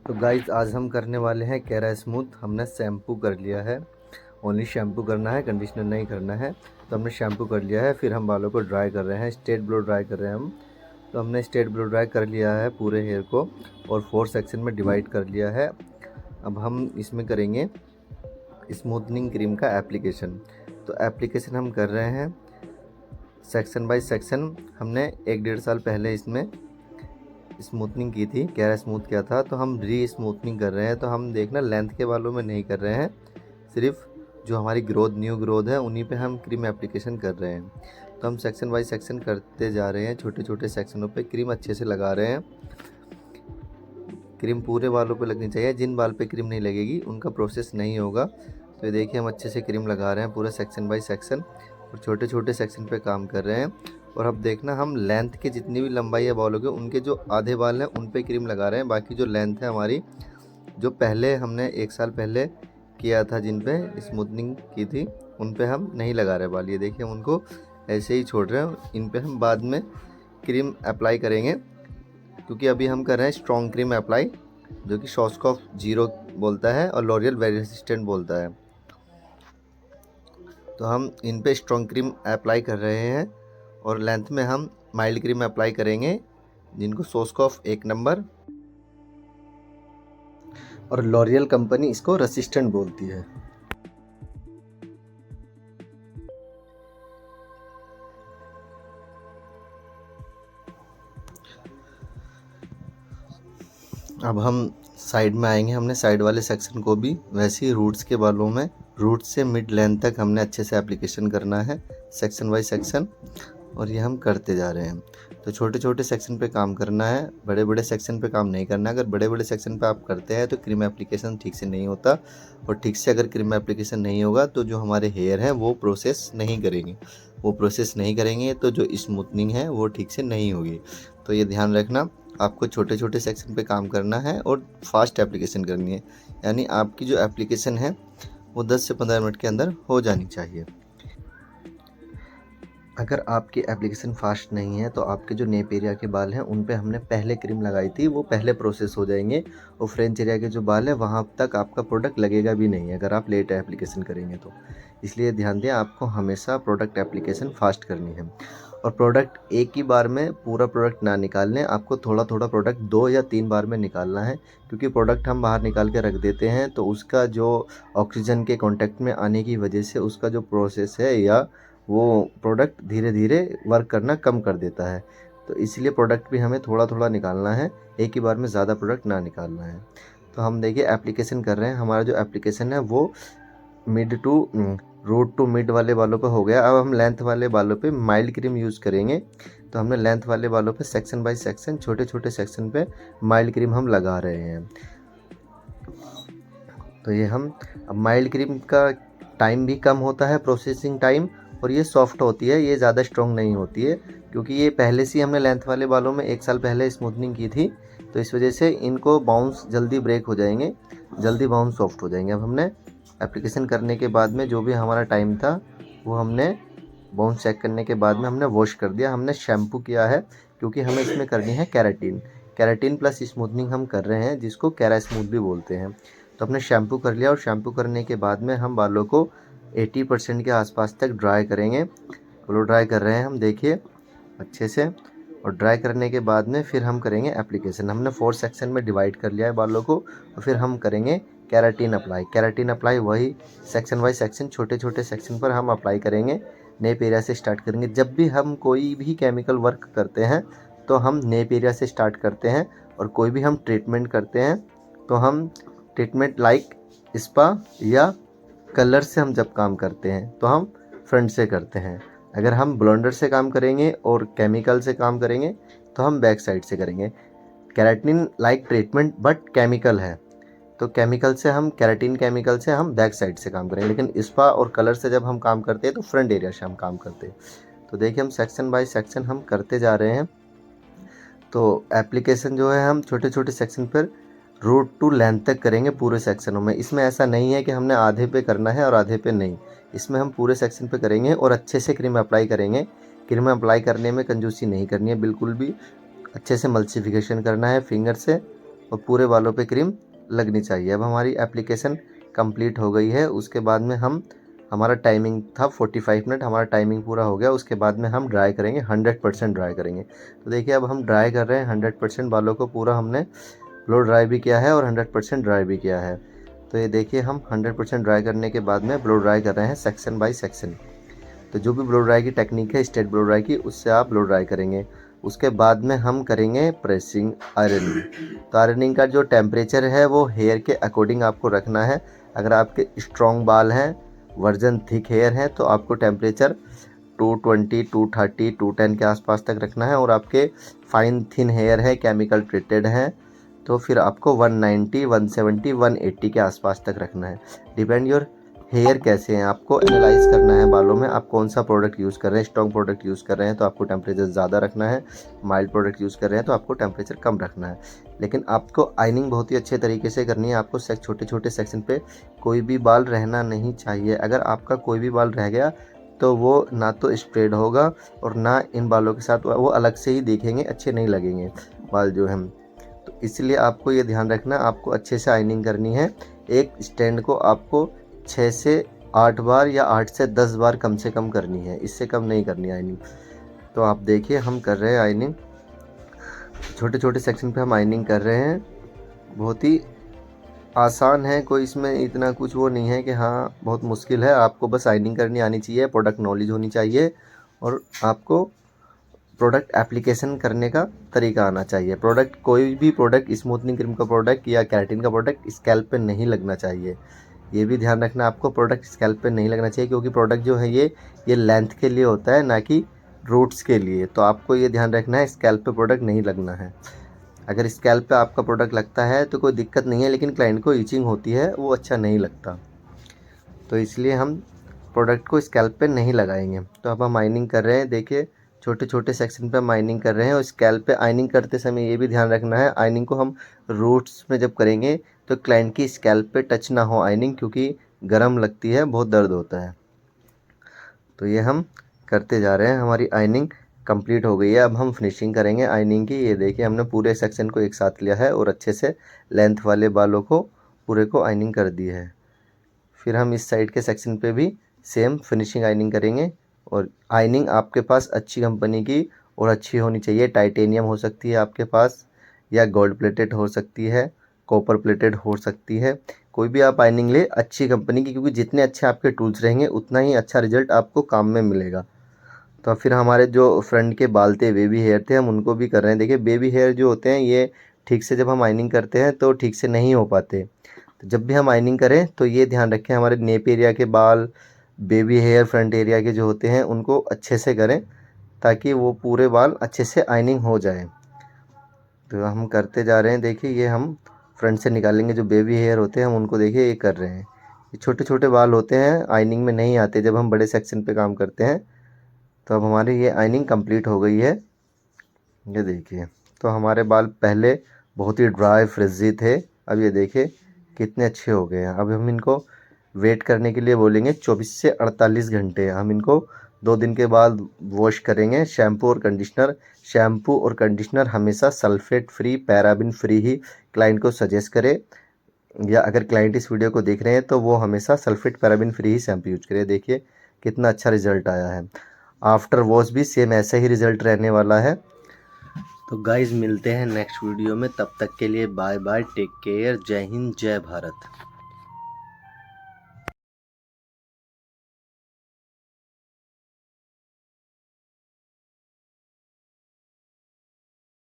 तो गाइस आज हम करने वाले हैं कैरा स्मूथ। हमने शैम्पू कर लिया है, ओनली शैम्पू करना है, कंडीशनर नहीं करना है। तो हमने शैम्पू कर लिया है, फिर हम बालों को ड्राई कर रहे हैं, स्ट्रेट ब्लो ड्राई कर रहे हैं हम। तो हमने स्ट्रेट ब्लो ड्राई कर लिया है पूरे हेयर को और 4 सेक्शन में डिवाइड कर लिया है। अब हम इसमें करेंगे स्मूथनिंग क्रीम का एप्लीकेशन। तो एप्लीकेशन हम कर रहे हैं सेक्शन बाय सेक्शन। हमने 1-1.5 साल पहले इसमें स्मूथनिंग की थी, कैरा स्मूथ किया था, तो हम री स्मूथनिंग कर रहे हैं। तो हम देखना लेंथ के बालों में नहीं कर रहे हैं, सिर्फ जो हमारी ग्रोथ न्यू ग्रोथ है उन्हीं पे हम क्रीम एप्लीकेशन कर रहे हैं। तो हम सेक्शन बाय सेक्शन करते जा रहे हैं, छोटे छोटे सेक्शनों पे क्रीम अच्छे से लगा रहे हैं। क्रीम पूरे बालों पे लगनी चाहिए, जिन बाल पे क्रीम नहीं लगेगी उनका प्रोसेस नहीं होगा। तो ये देखिए हम अच्छे से क्रीम लगा रहे हैं पूरे सेक्शन बाय सेक्शन और छोटे छोटे सेक्शन पे काम कर रहे हैं। और अब देखना हम लेंथ के जितनी भी लंबाई है बालों के, उनके जो आधे बाल हैं उन पे क्रीम लगा रहे हैं। बाकी जो लेंथ है हमारी, जो पहले हमने 1 साल पहले किया था जिन पे स्मूथनिंग की थी, उन पे हम नहीं लगा रहे बाल। ये देखिए हम उनको ऐसे ही छोड़ रहे हैं, इन पे हम बाद में क्रीम अप्लाई करेंगे, क्योंकि अभी हम कर रहे हैं स्ट्रॉन्ग क्रीम अप्लाई, जो कि शॉस्कॉफ जीरो बोलता है और लॉरियल वेरी रेसिस्टेंट बोलता है। तो हम इन पे स्ट्रॉन्ग क्रीम अप्लाई कर रहे हैं और लेंथ में हम माइल्ड क्रीम अप्लाई करेंगे, जिनको शॉस्कॉफ 1 नंबर और लॉरियल कंपनी इसको रेसिस्टेंट बोलती है। अब हम साइड में आएंगे, हमने साइड वाले सेक्शन को भी वैसे ही रूट्स के बालों में, रूट से मिड लेंथ तक हमने अच्छे से एप्लीकेशन करना है सेक्शन बाय सेक्शन, और ये हम करते जा रहे हैं। तो छोटे छोटे सेक्शन पे काम करना है, बड़े बड़े सेक्शन पे काम नहीं करना है। अगर बड़े बड़े सेक्शन पे आप करते हैं तो क्रीम एप्लीकेशन ठीक से नहीं होता, और ठीक से अगर क्रीम एप्लीकेशन नहीं होगा तो जो हमारे हेयर हैं वो प्रोसेस नहीं करेंगे, तो जो स्मूथनिंग है वो ठीक से नहीं होगी। तो ये ध्यान रखना, आपको छोटे छोटे सेक्शन पे काम करना है और फास्ट एप्लीकेशन करनी है, यानी आपकी जो एप्लीकेशन है वो 10 से 15 मिनट के अंदर हो जानी चाहिए। अगर आपकी एप्लीकेशन फास्ट नहीं है तो आपके जो नेप एरिया के बाल हैं उन पे हमने पहले क्रीम लगाई थी, वो पहले प्रोसेस हो जाएंगे, और फ्रेंच एरिया के जो बाल है वहाँ तक आपका प्रोडक्ट लगेगा भी नहीं अगर आप लेट एप्लीकेशन करेंगे तो। इसलिए ध्यान दें, आपको हमेशा प्रोडक्ट एप्लीकेशन फास्ट करनी है। और प्रोडक्ट एक ही बार में पूरा प्रोडक्ट ना निकालने, आपको थोड़ा थोड़ा प्रोडक्ट 2 या 3 बार में निकालना है, क्योंकि प्रोडक्ट हम बाहर निकाल के रख देते हैं तो उसका जो ऑक्सीजन के कांटेक्ट में आने की वजह से उसका जो प्रोसेस है या वो प्रोडक्ट धीरे धीरे वर्क करना कम कर देता है। तो इसलिए प्रोडक्ट भी हमें थोड़ा थोड़ा निकालना है, एक ही बार में ज़्यादा प्रोडक्ट ना निकालना है। तो हम देखिए एप्लीकेशन कर रहे हैं, हमारा जो एप्लीकेशन है वो mid to root to mid वाले बालों पे हो गया। अब हम लेंथ वाले बालों पे माइल्ड क्रीम यूज़ करेंगे। तो हमने लेंथ वाले बालों पे सेक्शन बाय सेक्शन, छोटे छोटे सेक्शन पे माइल्ड क्रीम हम लगा रहे हैं। तो ये हम, अब माइल्ड क्रीम का टाइम भी कम होता है, प्रोसेसिंग टाइम, और ये सॉफ्ट होती है, ये ज़्यादा स्ट्रॉन्ग नहीं होती है, क्योंकि ये पहले से ही हमने लेंथ वाले बालों में 1 साल पहले स्मूथनिंग की थी। तो इस वजह से इनको बाउंस जल्दी ब्रेक हो जाएंगे, जल्दी बाउंस सॉफ्ट हो जाएंगे। अब हमने एप्लीकेशन करने के बाद में जो भी हमारा टाइम था वो हमने बाउंस चेक करने के बाद में हमने वॉश कर दिया, हमने शैम्पू किया है, क्योंकि हमें इसमें करनी है कैराटिन। कैराटिन प्लस स्मूथनिंग हम कर रहे हैं, जिसको कैरा स्मूथ भी बोलते हैं। तो हमने शैम्पू कर लिया, और शैम्पू करने के बाद में हम बालों को 80% के आसपास तक ड्राई करेंगे। ब्लो ड्राई कर रहे हैं हम, देखिए अच्छे से। और ड्राई करने के बाद में फिर हम करेंगे एप्लीकेशन। हमने 4 सेक्शन में डिवाइड कर लिया है बालों को, और फिर हम करेंगे कैराटिन अप्लाई। कैराटिन अप्लाई वही सेक्शन बाय सेक्शन, छोटे छोटे सेक्शन पर हम अप्लाई करेंगे। नेप एरिया से स्टार्ट करेंगे। जब भी हम कोई भी केमिकल वर्क करते हैं तो हम नेप एरिया से स्टार्ट करते हैं, और कोई भी हम ट्रीटमेंट करते हैं तो हम ट्रीटमेंट लाइक स्पा या कलर से हम जब काम करते हैं तो हम फ्रंट से करते हैं। अगर हम ब्लेंडर से काम करेंगे और केमिकल से काम करेंगे तो हम बैक साइड से करेंगे। Keratin like treatment but chemical है, तो केमिकल से हम, कैराटिन केमिकल से हम बैक साइड से काम करेंगे, लेकिन स्पा और कलर से जब हम काम करते हैं तो फ्रंट एरिया से हम काम करते हैं। तो देखिए हम सेक्शन बाय सेक्शन हम करते जा रहे हैं। तो एप्लीकेशन जो है हम छोटे छोटे सेक्शन पर रूट टू लेंथ तक करेंगे पूरे सेक्शनों में। इसमें ऐसा नहीं है कि हमने आधे पे करना है और आधे पे नहीं, इसमें हम पूरे सेक्शन पे करेंगे और अच्छे से क्रीम अप्लाई करेंगे। क्रीम अप्लाई करने में कंजूसी नहीं करनी है बिल्कुल भी, अच्छे से मल्सिफिकेशन करना है फिंगर से, और पूरे बालों पे क्रीम लगनी चाहिए। अब हमारी एप्लीकेशन कंप्लीट हो गई है। उसके बाद में हमारा टाइमिंग था 45 मिनट, हमारा टाइमिंग पूरा हो गया। उसके बाद में हम ड्राई करेंगे, 100% ड्राई करेंगे। तो देखिए अब हम ड्राई कर रहे हैं 100% बालों को, पूरा हमने ब्लो ड्राई भी किया है और 100% ड्राई भी किया है। तो ये देखिए हम 100% ड्राई करने के बाद में ब्लो ड्राई कर रहे हैं सेक्शन बाय सेक्शन। तो जो भी ब्लो ड्राई की टेक्निक है स्ट्रेट ब्लो ड्राई की, उससे आप ब्लो ड्राई करेंगे। उसके बाद में हम करेंगे प्रेसिंग आयरनिंग। तो आयरनिंग का जो टेम्परेचर है वो हेयर के अकॉर्डिंग आपको रखना है। अगर आपके स्ट्रॉन्ग बाल हैं, वर्जन थिक हेयर है, तो आपको टेम्परेचर 220, 230, 210 के आसपास तक रखना है। और आपके फाइन थिन हेयर है, केमिकल ट्रीटेड हैं, तो फिर आपको 190, 170, 180 के आसपास तक रखना है। डिपेंड योर हेयर कैसे हैं, आपको एनालाइज करना है बालों में आप कौन सा प्रोडक्ट यूज़ कर रहे हैं। स्ट्रॉन्ग प्रोडक्ट यूज़ कर रहे हैं तो आपको टेम्परेचर ज़्यादा रखना है, माइल्ड प्रोडक्ट यूज़ कर रहे हैं तो आपको टेम्परेचर कम रखना है। लेकिन आपको आइनिंग बहुत ही अच्छे तरीके से करनी है। आपको छोटे छोटे सेक्शन पे कोई भी बाल रहना नहीं चाहिए। अगर आपका कोई भी बाल रह गया तो वो ना तो स्प्रेड होगा और ना इन बालों के साथ वो अलग से ही दिखेंगे, अच्छे नहीं लगेंगे बाल जो हैं। तो इसलिए आपको ये ध्यान रखना, आपको अच्छे से आइनिंग करनी है। एक स्टैंड को आपको 6 से 8 बार या 8 से 10 बार कम से कम करनी है, इससे कम नहीं करनी आइनिंग। तो आप देखिए हम कर रहे हैं आइनिंग, छोटे छोटे सेक्शन पे हम आइनिंग कर रहे हैं। बहुत ही आसान है, कोई इसमें इतना कुछ वो नहीं है कि हाँ बहुत मुश्किल है। आपको बस आइनिंग करनी आनी चाहिए, प्रोडक्ट नॉलेज होनी चाहिए और आपको प्रोडक्ट एप्लीकेशन करने का तरीका आना चाहिए। प्रोडक्ट कोई भी प्रोडक्ट, स्मूथनिंग क्रीम का प्रोडक्ट या केराटिन का प्रोडक्ट स्कैल्प पे नहीं लगना चाहिए। ये भी ध्यान रखना, आपको प्रोडक्ट स्कैल्प पे नहीं लगना चाहिए क्योंकि प्रोडक्ट जो है ये लेंथ के लिए होता है, ना कि रूट्स के लिए। तो आपको ये ध्यान रखना है स्कैल्प पे प्रोडक्ट नहीं लगना है। अगर स्कैल्प पे आपका प्रोडक्ट लगता है तो कोई दिक्कत नहीं है, लेकिन क्लाइंट को ईचिंग होती है, वो अच्छा नहीं लगता। तो इसलिए हम प्रोडक्ट को स्कैल्प पे नहीं लगाएंगे। तो अब हम आइनिंग कर रहे हैं, देखिए छोटे छोटे सेक्शन पे हम आइनिंग कर रहे हैं। और स्कैल्प पे आइनिंग करते समय ये भी ध्यान रखना है, आइनिंग को हम रूट्स में जब करेंगे तो क्लाइंट की स्कैल्प पे टच ना हो आइनिंग, क्योंकि गर्म लगती है, बहुत दर्द होता है। तो ये हम करते जा रहे हैं। हमारी आइनिंग कंप्लीट हो गई है। अब हम फिनिशिंग करेंगे आइनिंग की। ये देखिए हमने पूरे सेक्शन को एक साथ लिया है और अच्छे से लेंथ वाले बालों को पूरे को आइनिंग कर दी है। फिर हम इस साइड के सेक्शन पे भी सेम फिनिशिंग आइनिंग करेंगे। और आइनिंग आपके पास अच्छी कंपनी की और अच्छी होनी चाहिए। टाइटेनियम हो सकती है आपके पास, या गोल्ड प्लेटेड हो सकती है, कॉपर प्लेटेड हो सकती है। कोई भी आप आइनिंग ले अच्छी कंपनी की, क्योंकि जितने अच्छे आपके टूल्स रहेंगे उतना ही अच्छा रिजल्ट आपको काम में मिलेगा। तो फिर हमारे जो फ्रंट के बाल थे, बेबी हेयर थे, हम उनको भी कर रहे हैं। देखिए बेबी हेयर जो होते हैं ये ठीक से जब हम आइनिंग करते हैं तो ठीक से नहीं हो पाते। तो जब भी हम आइनिंग करें तो ये ध्यान रखें हमारे नेप एरिया के बाल, बेबी हेयर फ्रंट एरिया के जो होते हैं उनको अच्छे से करें, ताकि वो पूरे बाल अच्छे से आइनिंग हो जाए। तो हम करते जा रहे हैं। देखिए ये हम फ्रंट से निकालेंगे, जो बेबी हेयर होते हैं हम उनको देखिए ये कर रहे हैं। ये छोटे छोटे बाल होते हैं, आइनिंग में नहीं आते जब हम बड़े सेक्शन पे काम करते हैं। तो अब हमारी ये आइनिंग कंप्लीट हो गई है, ये देखिए। तो हमारे बाल पहले बहुत ही ड्राई फ्रिजी थे, अब ये देखिए कितने अच्छे हो गए हैं। अब हम इनको वेट करने के लिए बोलेंगे 24 से 48 घंटे। हम इनको 2 दिन के बाद वॉश करेंगे, शैम्पू और कंडीशनर। शैम्पू और कंडीशनर हमेशा सल्फेट फ्री, पैराबिन फ्री ही क्लाइंट को सजेस्ट करें। या अगर क्लाइंट इस वीडियो को देख रहे हैं तो वो हमेशा सल्फेट पैराबिन फ्री ही शैम्पू यूज करें। देखिए कितना अच्छा रिजल्ट आया है। आफ्टर वॉश भी सेम ऐसा ही रिजल्ट रहने वाला है। तो गाइज मिलते हैं नेक्स्ट वीडियो में, तब तक के लिए बाय बाय, टेक केयर, जय हिंद, जय भारत।